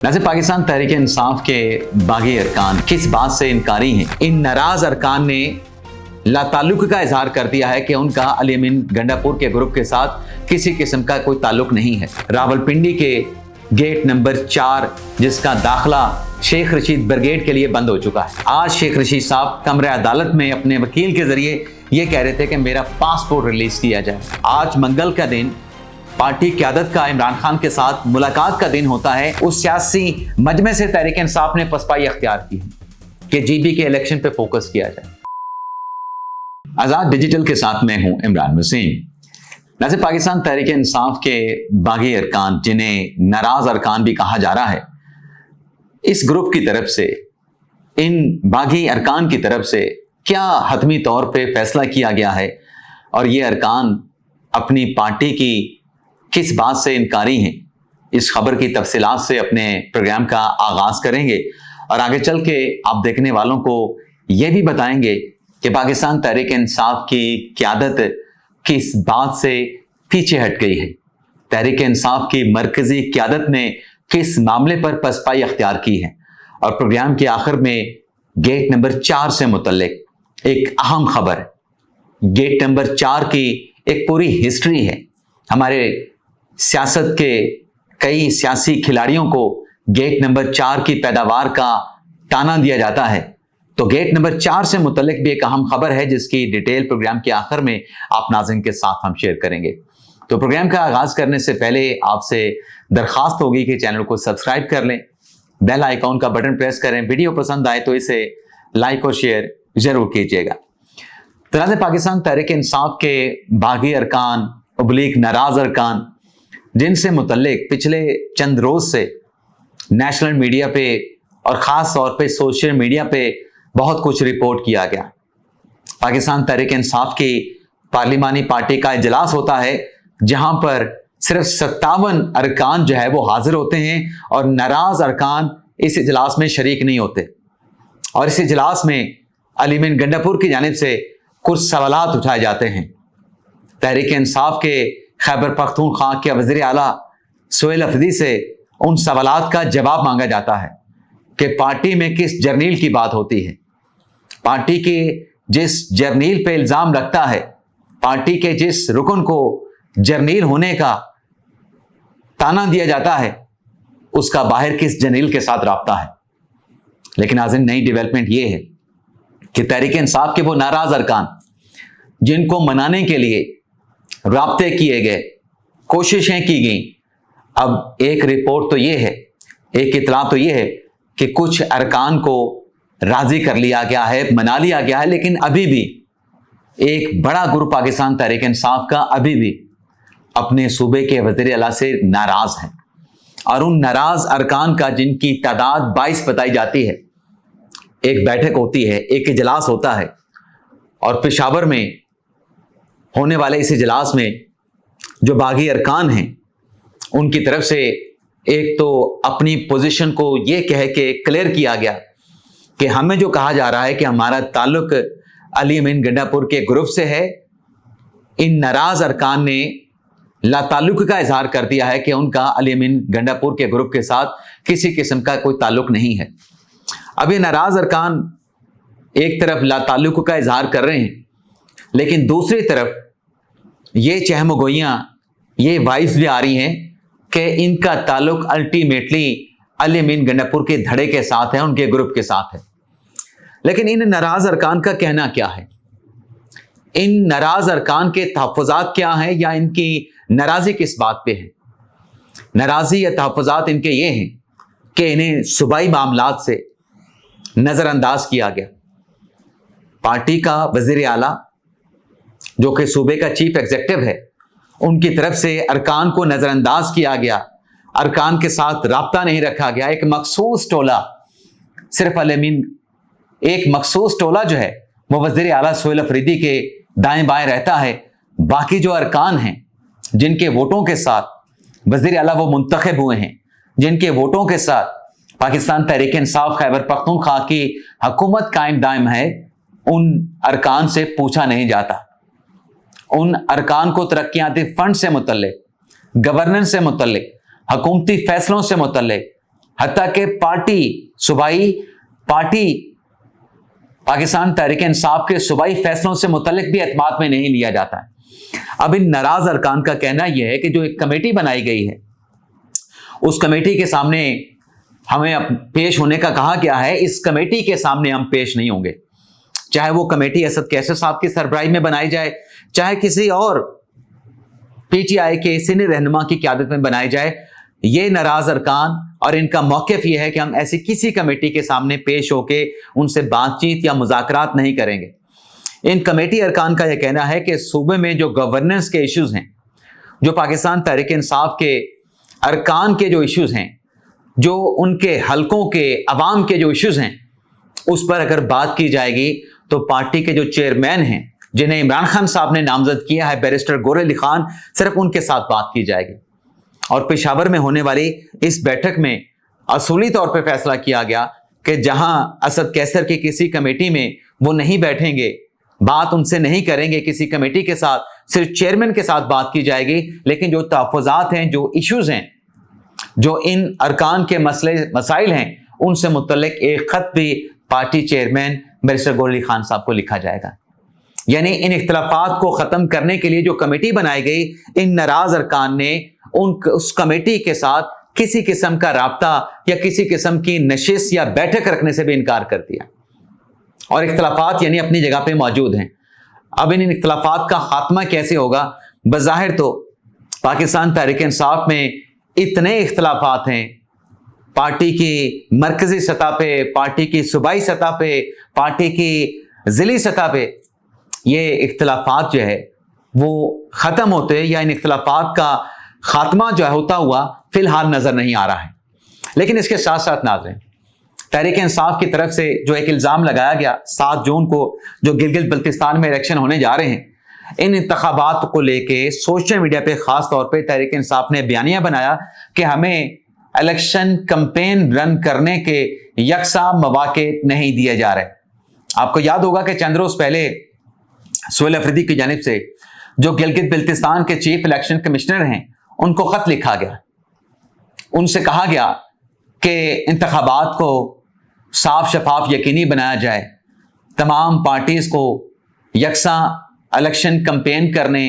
नाज़रीन, पाकिस्तान तहरीक इंसाफ के बागी अरकान किस बात से इनकारी हैं? इन नाराज अरकान ने लाताल्लुक का इजहार कर दिया है कि उनका अली अमीन गंडापुर के ग्रुप के साथ किसी किस्म का कोई ताल्लुक नहीं है। रावलपिंडी के गेट नंबर 4 जिसका दाखिला शेख रशीद ब्रिगेड के लिए बंद हो चुका है। आज शेख रशीद साहब कमरे अदालत में अपने वकील के जरिए ये कह रहे थे कि मेरा पासपोर्ट रिलीज किया जाए। आज मंगल का दिन पार्टी क़यादत का इमरान खान के साथ मुलाकात का दिन होता है। उस सियासी मजमे से तहरीक इंसाफ ने पसपाई अख्तियार की है कि जीबी के इलेक्शन पे फोकस किया जाए। आज़ाद डिजिटल के साथ मैं हूं इमरान हुसैन। नाज़रीन, पाकिस्तान तहरीक इंसाफ के बागी अरकान जिन्हें नाराज अरकान भी कहा जा रहा है, इस ग्रुप की तरफ से, इन बागी अरकान की तरफ से क्या हतमी तौर पे फैसला किया गया है और ये अरकान अपनी पार्टी की किस बात से इनकारी हैं, इस खबर की तफसीलात से अपने प्रोग्राम का आगाज करेंगे और आगे चल के आप देखने वालों को यह भी बताएंगे कि पाकिस्तान तहरीक इंसाफ की क़यादत किस बात से पीछे हट गई है। तहरीक इंसाफ की मरकजी क़यादत ने किस मामले पर पसपाई अख्तियार की है और प्रोग्राम के आखिर में गेट नंबर 4 से मुतल्लिक एक अहम खबर है। गेट नंबर 4 की एक पूरी हिस्ट्री है। हमारे सियासत के कई सियासी खिलाड़ियों को गेट नंबर 4 की पैदावार का ताना दिया जाता है, तो गेट नंबर 4 से मुतल्लिक भी एक अहम खबर है जिसकी डिटेल प्रोग्राम के आखिर में आप नाज़रीन के साथ हम शेयर करेंगे। तो प्रोग्राम का आगाज करने से पहले आपसे दरखास्त होगी कि चैनल को सब्सक्राइब कर लें, बेल आइकॉन का बटन प्रेस करें, वीडियो पसंद आए तो इसे लाइक और शेयर जरूर कीजिएगा। तरह पाकिस्तान तहरीक इंसाफ के बागी अरकान अब्लिक नाराज अरकान जिनसे मुतल्लिक पिछले चंद रोज से नेशनल मीडिया पे और ख़ास तौर पे सोशल मीडिया पे बहुत कुछ रिपोर्ट किया गया। पाकिस्तान तहरीक इंसाफ की पार्लिमानी पार्टी का इजलास होता है जहां पर सिर्फ 57 अरकान जो है वो हाजिर होते हैं और नाराज अरकान इस इजलास में शरीक नहीं होते और इस इजलास में अली अमीन गंडापुर की जानिब से कुछ सवालात उठाए जाते हैं। तहरीक इंसाफ के खैबर पख्तूनख्वा के वज़ीर आला सोहेल अफरीदी से उन सवालात का जवाब मांगा जाता है कि पार्टी में किस जर्नील की बात होती है, पार्टी के जिस जर्नील पे इल्ज़ाम लगता है, पार्टी के जिस रुकन को जर्नील होने का ताना दिया जाता है, उसका बाहर किस जर्नील के साथ राब्ता है। लेकिन नाज़रीन, नई डेवलपमेंट ये है कि तहरीक इंसाफ के वो नाराज अरकान जिनको मनाने के लिए राब्ते किए गए, कोशिशें की गई, अब एक रिपोर्ट तो ये है, एक इतला तो ये है कि कुछ अरकान को राजी कर लिया गया है, मना लिया गया है, लेकिन अभी भी एक बड़ा ग्रुप पाकिस्तान तहरीक इंसाफ का अभी भी अपने सूबे के वज़ीर आला से नाराज है और उन नाराज अरकान का जिनकी तादाद 22 बताई जाती है, एक बैठक होती है, एक इजलास होता है और पेशावर में होने वाले इस इजलास में जो बागी अरकान हैं उनकी तरफ से एक तो अपनी पोजीशन को ये कह के क्लियर किया गया कि हमें जो कहा जा रहा है कि हमारा ताल्लुक अली अमीन गंडापुर के ग्रुप से है, इन नाराज अरकान ने लाताल्लुक का इजहार कर दिया है कि उनका अली अमीन गंडापुर के ग्रुप के साथ किसी किस्म का कोई ताल्लुक नहीं है। अब ये नाराज अरकान एक तरफ लाताल्लुक का इजहार कर रहे हैं, लेकिन दूसरी तरफ ये चहमगोइयाँ, ये वाइब्स भी आ रही हैं कि इनका ताल्लुक अल्टीमेटली अली अमीन गंडापुर के धड़े के साथ है, उनके ग्रुप के साथ है। लेकिन इन नाराज अरकान का कहना क्या है, इन नाराज अरकान के तहफ़्फ़ुज़ात क्या हैं या इनकी नाराज़ी किस बात पे है? नाराज़ी या तहफ़्फ़ुज़ात इनके ये हैं कि इन्हें सूबाई मामलात से नज़रअंदाज किया गया। पार्टी का वज़ीर आला जो कि सूबे का चीफ एग्जीक्यूटिव है, उनकी तरफ से अरकान को नज़रअंदाज किया गया, अरकान के साथ राब्ता नहीं रखा गया। एक मखसूस टोला, सिर्फ अली अमीन, एक मखसूस टोला जो है वो वज़ीर आला सोहेल अफरीदी के दाएं बाएं रहता है। बाकी जो अरकान हैं जिनके वोटों के साथ वज़ीर आला वो मुंतखब हुए हैं, जिनके वोटों के साथ पाकिस्तान तहरीक इंसाफ खैबर पख्तूनख्वा की हुकूमत कायम दायम है, उन अरकान से पूछा नहीं जाता। उन अरकान को तरक्याती फंड से मुतल्लिक, गवर्नेंस से मुतल्लिक, हुकूमती फैसलों से मुतल्लिक, हत्ता कि पार्टी सूबाई पार्टी पाकिस्तान तहरीक इंसाफ के सूबाई फैसलों से मुतल्लिक भी एतमाद में नहीं लिया जाता है। अब इन नाराज अरकान का कहना यह है कि जो एक कमेटी बनाई गई है, उस कमेटी के सामने हमें पेश होने का कहा गया है, इस कमेटी के सामने हम पेश नहीं होंगे। चाहे वो कमेटी असद कैसर साहब की सरबराही में बनाई जाए, चाहे किसी और पीटीआई के सीनियर रहनुमा की क़यादत में बनाई जाए, ये नाराज अरकान और इनका मौक़िफ़ ये है कि हम ऐसी किसी कमेटी के सामने पेश होके उनसे बातचीत या मुज़ाकरात नहीं करेंगे। इन कमेटी अरकान का यह कहना है कि सूबे में जो गवर्नेंस के इश्यूज़ हैं, जो पाकिस्तान तहरीक इंसाफ के अरकान के जो इश्यूज़ हैं, जो उनके हलकों के अवाम के जो इश्यूज़ हैं, उस पर अगर बात की जाएगी तो पार्टी के जो चेयरमैन हैं, जिन्हें इमरान खान साहब ने नामजद किया है, बैरिस्टर गौहर अली खान, सिर्फ उनके साथ बात की जाएगी। और पेशावर में होने वाली इस बैठक में असूली तौर पर फैसला किया गया कि जहां असद कैसर की किसी कमेटी में वो नहीं बैठेंगे, बात उनसे नहीं करेंगे किसी कमेटी के साथ, सिर्फ चेयरमैन के साथ बात की जाएगी। लेकिन जो तहफ़्फ़ुज़ात हैं, जो इश्यूज़ हैं, जो इन अरकान के मसाइल हैं, उनसे मुतल्लिक एक ख़त भी party chairman barrister Gohar Ali Khan sahab को लिखा जाएगा। यानी इन इख्तिलाफात को ख़त्म करने के लिए जो कमेटी बनाई गई, इन नाराज़ अरकान ने उस कमेटी के साथ किसी किस्म का राब्ता या किसी किस्म की नशिस्त या बैठक रखने से भी इनकार कर दिया, और इख्तिलाफात यानी अपनी जगह पे मौजूद हैं। अब इन इख्तिलाफात का खात्मा कैसे होगा? बज़ाहिर तो पाकिस्तान तहरीक इंसाफ में इतने इख्तिलाफात हैं, पार्टी की मरकजी सतह पे, पार्टी की सूबाई सतह पे, पार्टी की ज़िली सतह पे, ये इख्तिलाफात जो है वो ख़त्म होते या इन इख्तिलाफात का खात्मा जो है होता हुआ फिलहाल नज़र नहीं आ रहा है। लेकिन इसके साथ साथ नाज़रीन, तहरीक इंसाफ की तरफ से जो एक इल्ज़ाम लगाया गया 7 जून को जो गिलगित बल्तिस्तान में इलेक्शन होने जा रहे हैं, इन इंतखाबात को लेके सोशल मीडिया पे ख़ास तौर पे तहरीक इंसाफ ने बयानिया बनाया कि हमें इलेक्शन कैंपेन रन करने के यकसा मौके नहीं दिए जा रहे। आपको याद होगा कि चंद रोज़ पहले सुहेल अफरीदी की जानिब से जो गिलगित बल्तिस्तान के चीफ इलेक्शन कमिश्नर हैं, उनको ख़त लिखा गया, उनसे कहा गया कि इंतखाबात को साफ शफाफ यकीनी बनाया जाए, तमाम पार्टीज़ को यकसा इलेक्शन कैंपेन करने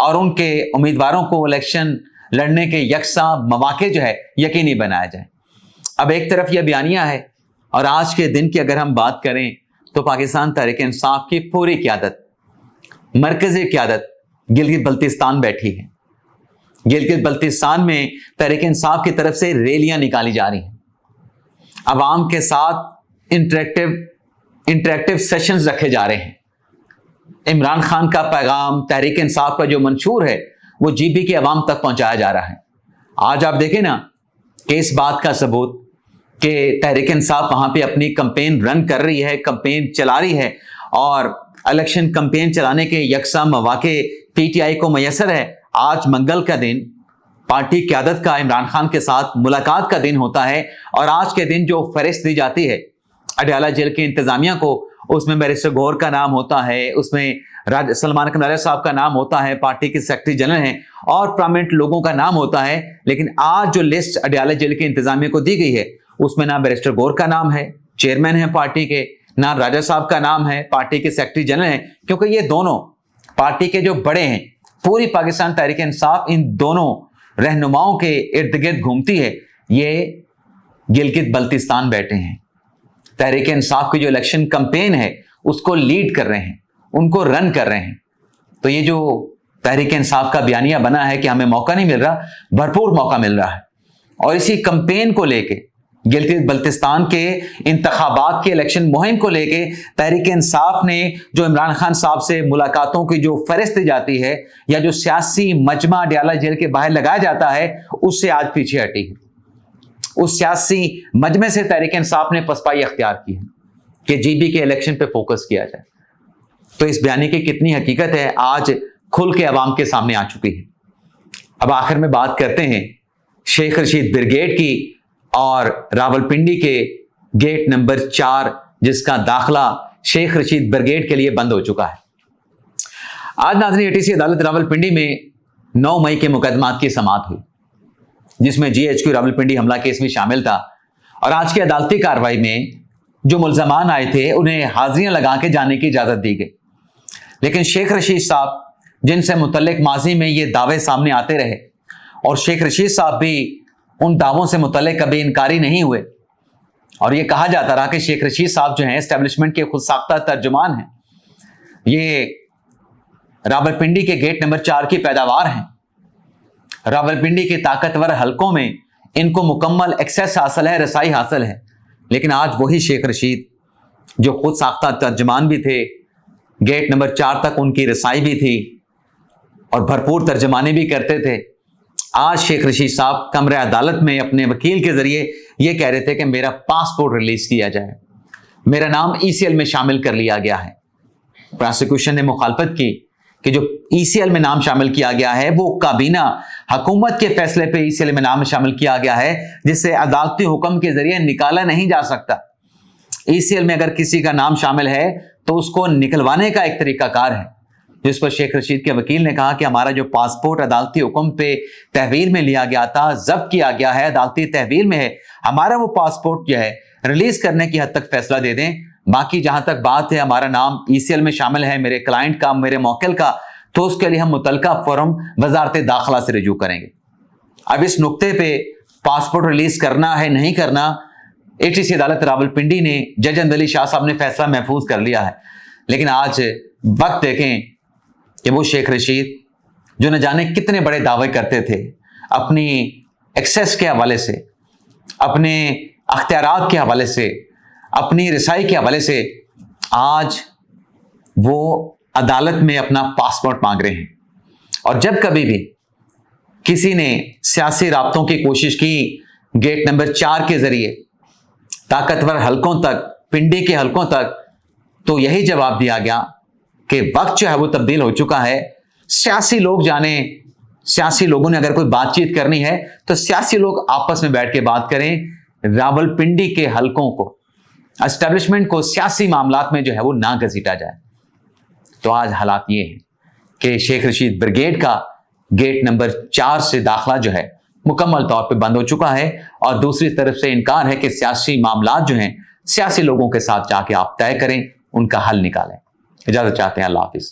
और उनके उम्मीदवारों को इलेक्शन लड़ने के यकसा मौके जो है यकीनी बनाया जाए। अब एक तरफ यह बयानिया है, और आज के दिन की अगर हम बात करें तो पाकिस्तान तहरीक इंसाफ की पूरी क़यादत, मरकज़ी क़यादत गिलगित बल्तिस्तान बैठी है। गिलगित बल्तिस्तान में तहरीक इंसाफ की तरफ से रैलियां निकाली जा रही हैं, अवाम के साथ इंटरेक्टिव सेशंस रखे जा रहे हैं। इमरान खान का पैगाम, तहरीक इंसाफ का जो मंशूर है, वो जीबी के अवाम तक पहुंचाया जा रहा है। आज आप देखें ना कि इस बात का सबूत कि तहरीक इंसाफ वहां पे अपनी कैंपेन रन कर रही है, कैंपेन चला रही है, और इलेक्शन कैंपेन चलाने के यकसा मौके पीटीआई को मैसर है। आज मंगल का दिन पार्टी क़यादत का इमरान खान के साथ मुलाकात का दिन होता है, और आज के दिन जो फहरिस्त दी जाती है अडयाला जेल की इंतजामिया को, उसमें बैरिस्टर गौहर का नाम होता है, उसमें सलमान कमराला साहब का नाम होता है, पार्टी के सेक्रेटरी जनरल हैं, और प्रोमिनेंट लोगों का नाम होता है। लेकिन आज जो लिस्ट अडयाला जेल की इंतजामिया को दी गई है, उसमें ना बैरिस्टर गौहर का नाम है, चेयरमैन है पार्टी के, ना राजा साहब का नाम है, पार्टी के सेक्रेटरी जनरल हैं, क्योंकि ये दोनों पार्टी के जो बड़े हैं, पूरी पाकिस्तान तहरीक इंसाफ इन दोनों रहनुमाओं के इर्द गिर्द घूमती है। ये गिलगित बल्तिस्तान बैठे हैं, तहरीक इंसाफ की जो इलेक्शन कैंपेन है उसको लीड कर रहे हैं, उनको रन कर रहे हैं। तो ये जो तहरीक इंसाफ का बयानिया बना है कि हमें मौका नहीं मिल रहा, भरपूर मौका मिल रहा है। और इसी कैंपेन को लेके, गिलगित बल्तिस्तान के इंतखाबात के इलेक्शन मुहिम को लेके तहरीक इंसाफ ने जो इमरान खान साहब से मुलाकातों की जो फहरिस्त दी जाती है, या जो सियासी मजमा अडयाला जेल के बाहर लगाया जाता है, उससे आज पीछे हटी है। उस सियासी मजमे से तहरीक इंसाफ ने पसपाई अख्तियार की है कि जीबी के इलेक्शन पे फोकस किया जाए। तो इस बयानी की कितनी हकीकत है, आज खुल के अवाम के सामने आ चुकी है। अब आखिर में बात करते हैं शेख रशीद ब्रिगेड की और रावलपिंडी के गेट नंबर 4, जिसका दाखिला शेख रशीद ब्रिगेड के लिए बंद हो चुका है। आज नाज़रीन एटीसी अदालत रावलपिंडी में 9 मई के मुकदमात की समाअत हुई। जिसमें GHQ रावलपिंडी हमला केस भी शामिल था। और आज की अदालती कार्रवाई में जो मुल्जमान आए थे उन्हें हाजिरियां लगा के जाने की इजाजत दी गई। लेकिन शेख रशीद साहब, जिनसे मुतल्लिक माजी में ये दावे सामने आते रहे, और शेख रशीद साहब भी उन दावों से मुतल्लिक कभी इनकारी नहीं हुए, और ये कहा जाता रहा कि शेख रशीद साहब जो हैं एस्टेब्लिशमेंट के खुद साख्ता तर्जुमान हैं, ये रावलपिंडी के गेट नंबर 4 की पैदावार हैं। रावलपिंडी के ताकतवर हलकों में इनको मुकम्मल एक्सेस हासिल है, रसाई हासिल है। लेकिन आज वही शेख रशीद जो खुद साख्ता तर्जुमान भी थे, गेट नंबर 4 तक उनकी रसाई भी थी और भरपूर तर्जमानी भी करते थे, आज शेख रशीद साहब कमरे अदालत में अपने वकील के जरिए ये कह रहे थे कि मेरा पासपोर्ट रिलीज किया जाए, मेरा नाम ECL में शामिल कर लिया गया है। प्रोसिक्यूशन ने मुखालफत की कि जो ECL में नाम शामिल किया गया है वो काबीना हुकूमत के फैसले पे ECL में नाम शामिल किया गया है, जिससे अदालती हुक्म के जरिए निकाला नहीं जा सकता। ECL में अगर किसी का नाम शामिल है तो उसको निकलवाने का एक तरीकाकार है, जिस पर शेख रशीद के वकील ने कहा कि हमारा जो पासपोर्ट अदालती हुक्म पे तहवील में लिया गया था, जब्त किया गया है, अदालती तहवील में है, हमारा वो पासपोर्ट जो है रिलीज करने की हद तक फैसला दे दें। बाकी जहां तक बात है हमारा नाम ECL में शामिल है मेरे क्लाइंट का, मेरे मौकिल का, तो उसके लिए हम मुतलका फॉर्म वजारत दाखिला से रजू करेंगे। अब इस नुक्ते पे पासपोर्ट रिलीज करना है नहीं करना, ATC अदालत रावलपिंडी ने, जज अंदली शाह साहब ने फैसला महफूज कर लिया है। लेकिन आज वक्त देखें कि वो शेख रशीद जो न जाने कितने बड़े दावे करते थे अपनी एक्सेस के हवाले से, अपने अख्तियारात के हवाले से, अपनी रसाई के हवाले से, आज वो अदालत में अपना पासपोर्ट मांग रहे हैं। और जब कभी भी किसी ने सियासी राब्तों की कोशिश की गेट नंबर 4 के जरिए ताकतवर हलकों तक, पिंडी के हलकों तक, तो यही जवाब दिया गया कि वक्त जो है वो तब्दील हो चुका है। सियासी लोग जाने, सियासी लोगों ने अगर कोई बातचीत करनी है तो सियासी लोग आपस में बैठ के बात करें। रावलपिंडी के हलकों को, एस्टेब्लिशमेंट को सियासी मामलात में जो है वो ना घसीटा जाए। तो आज हालात ये हैं कि शेख रशीद ब्रिगेड का गेट नंबर 4 से दाखिला जो है मुकम्मल तौर पे बंद हो चुका है, और दूसरी तरफ से इनकार है कि सियासी मामलात जो हैं सियासी लोगों के साथ जाके आप तय करें, उनका हल निकालें। इजाजत चाहते हैं, अल्लाह हाफिज।